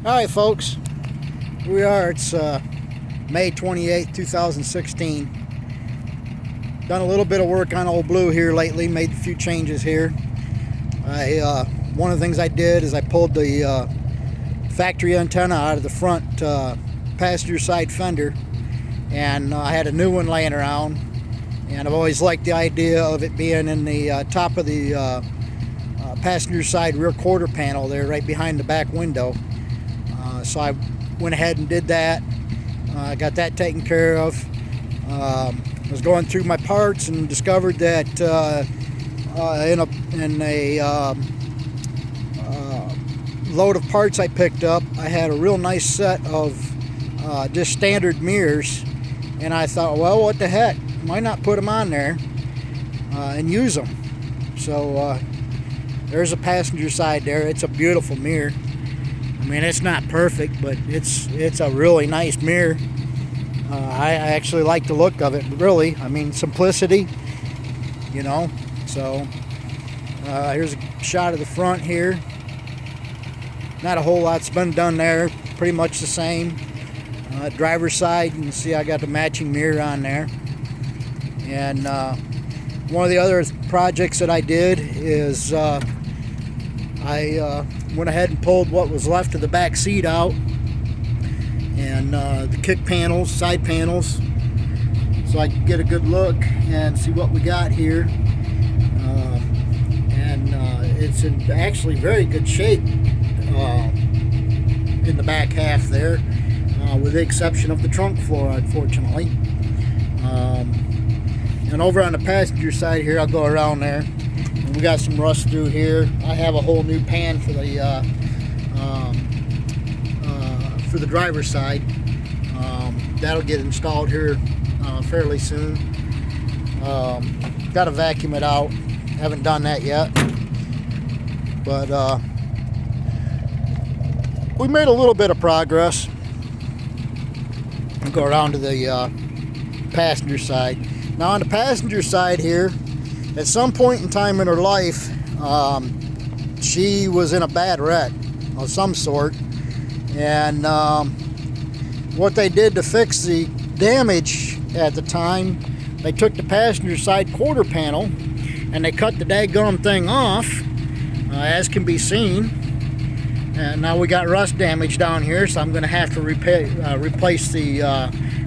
Alright folks, here we are. It's May 28th, 2016. Done a little bit of work on Ole Blue here lately, made a few changes here. One of the things I did is I pulled the factory antenna out of the front passenger side fender, and I had a new one laying around, and I've always liked the idea of it being in the top of the passenger side rear quarter panel there, right behind the back window. So I went ahead and did that. Got that taken care of. Was going through my parts and discovered that in a load of parts I picked up, I had a real nice set of just standard mirrors, and I thought, well, what the heck, why not put them on there and use them? So there's a passenger side there. It's a beautiful mirror. I mean, it's not perfect, but it's a really nice mirror. I actually like the look of it, really. I mean, simplicity, you know. So here's a shot of the front here. Not a whole lot's been done there. Pretty much the same. Driver's side, you can see I got the matching mirror on there. And one of the other projects that I did is I went ahead and pulled what was left of the back seat out, and the kick panels, side panels, so I could get a good look and see what we got here. It's in actually very good shape in the back half there, with the exception of the trunk floor, unfortunately. And over on the passenger side here, I'll go around there. And we got some rust through here. I have a whole new pan for the driver's side. That'll get installed here fairly soon. Got to vacuum it out. Haven't done that yet, but we made a little bit of progress. I'll go around to the passenger side. Now on the passenger side here, at some point in time in her life, she was in a bad wreck of some sort, and what they did to fix the damage at the time, they took the passenger side quarter panel and they cut the daggum thing off, as can be seen. And now we got rust damage down here, so I'm going to have to replace the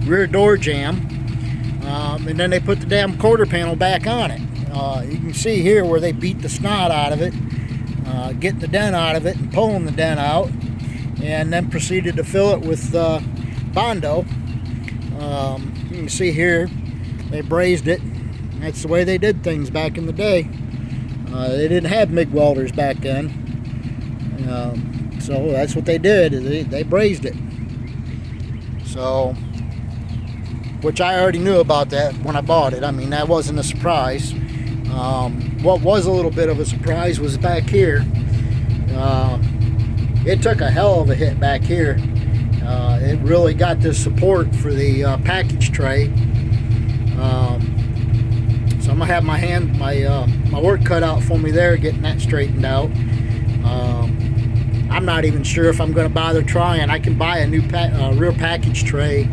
rear door jamb. And then they put the damn quarter panel back on it. You can see here where they beat the snot out of it, getting the dent out of it and pulling the dent out, and then proceeded to fill it with Bondo. You can see here they brazed it. That's the way they did things back in the day. They didn't have MIG welders back then, so that's what they did. They brazed it. So, which I already knew about that when I bought it. I mean, that wasn't a surprise. What was a little bit of a surprise was back here. It took a hell of a hit back here. It really got this support for the package tray. So I'm gonna have my work cut out for me there, getting that straightened out. I'm not even sure if I'm gonna bother trying. I can buy a new rear package tray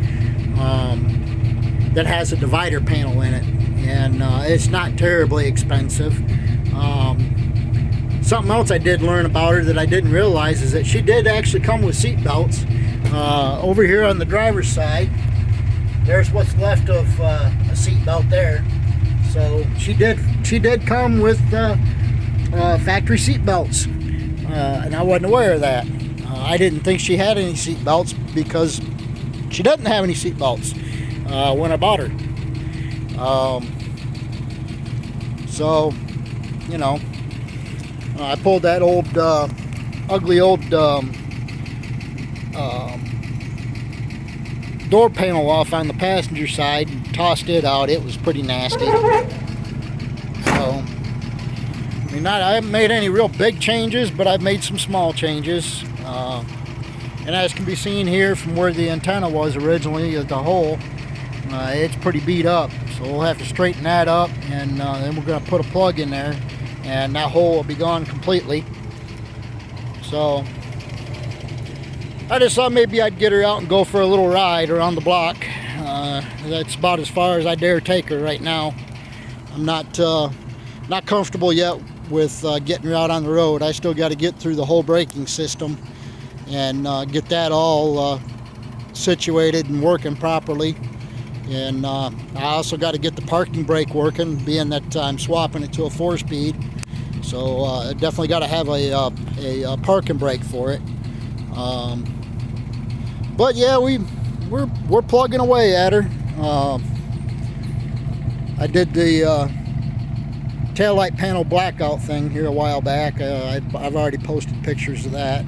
that has a divider panel in it, and it's not terribly expensive. Something else I did learn about her that I didn't realize is that she did actually come with seat belts. Over here on the driver's side, there's what's left of a seat belt there. So she did come with factory seat belts, and I wasn't aware of that. I didn't think she had any seat belts because she doesn't have any seat belts when I bought her. So, you know, I pulled that old ugly old door panel off on the passenger side and tossed it out. It was pretty nasty. So, I mean, I haven't made any real big changes, but I've made some small changes. And as can be seen here from where the antenna was originally at the hole, it's pretty beat up. So we'll have to straighten that up, and then we're going to put a plug in there, and that hole will be gone completely. So I just thought maybe I'd get her out and go for a little ride around the block. That's about as far as I dare take her right now. I'm not comfortable yet with getting her out on the road. I still got to get through the whole braking system and get that all situated and working properly. And I also got to get the parking brake working, being that I'm swapping it to a 4-speed. So I definitely got to have a parking brake for it. But yeah, we're plugging away at her. I did the taillight panel blackout thing here a while back. I've already posted pictures of that.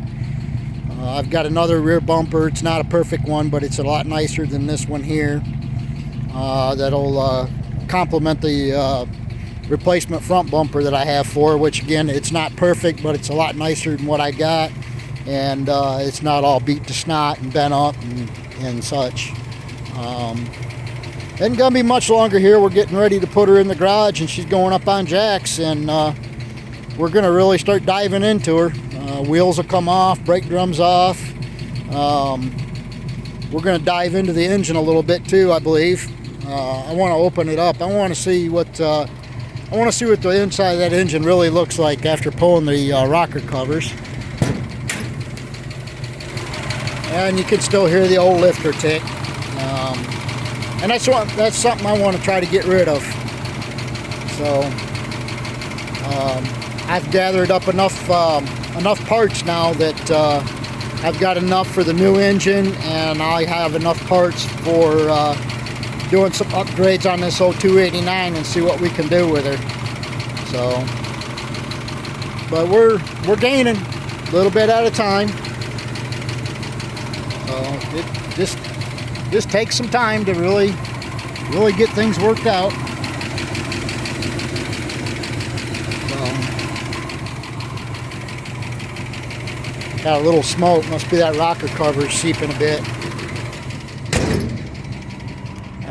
I've got another rear bumper. It's not a perfect one, but it's a lot nicer than this one here. That'll complement the replacement front bumper that I have for her, which again, it's not perfect, but it's a lot nicer than what I got. And it's not all beat to snot and bent up and such. Isn't gonna be much longer here. We're getting ready to put her in the garage, and she's going up on jacks, and we're gonna really start diving into her. Wheels will come off, brake drums off. We're gonna dive into the engine a little bit too, I believe. I want to open it up. I want to see what the inside of that engine really looks like after pulling the rocker covers. And you can still hear the old lifter tick. And that's something I want to try to get rid of. So I've gathered up enough parts now that I've got enough for the new engine, and I have enough parts for doing some upgrades on this old 289 and see what we can do with her. So, but we're gaining a little bit at a time. So it just takes some time to really get things worked out. Got a little smoke. Must be that rocker cover seeping a bit.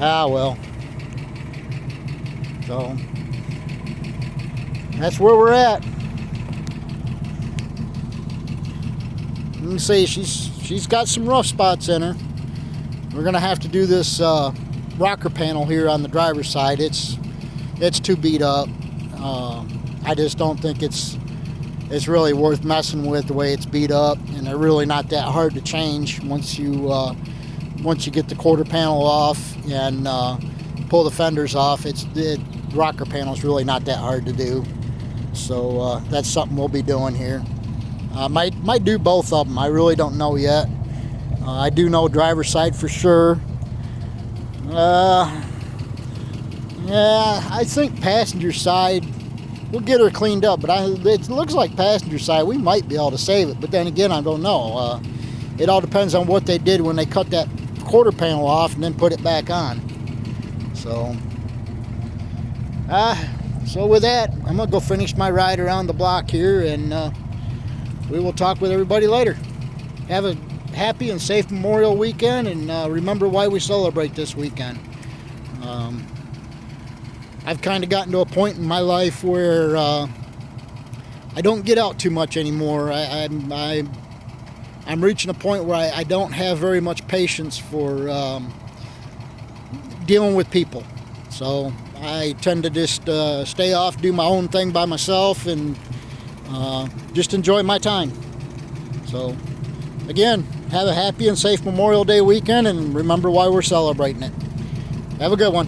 Ah, well. So that's where we're at. You can see she's got some rough spots in her. We're gonna have to do this rocker panel here on the driver's side. It's too beat up. I just don't think it's really worth messing with the way it's beat up, and they're really not that hard to change once you get the quarter panel off and pull the fenders off. The rocker panel is really not that hard to do. So that's something we'll be doing here. Might do both of them. I really don't know yet. I do know driver's side for sure. Yeah, I think passenger side, we'll get her cleaned up, but it looks like passenger side, we might be able to save it. But then again, I don't know. It all depends on what they did when they cut that quarter panel off and then put it back on. So with that, I'm gonna go finish my ride around the block here, and we will talk with everybody later. Have a happy and safe Memorial Weekend, and remember why we celebrate this weekend. I've kind of gotten to a point in my life where I don't get out too much anymore. I'm reaching a point where I don't have very much patience for dealing with people. So I tend to just stay off, do my own thing by myself, and just enjoy my time. So again, have a happy and safe Memorial Day weekend, and remember why we're celebrating it. Have a good one.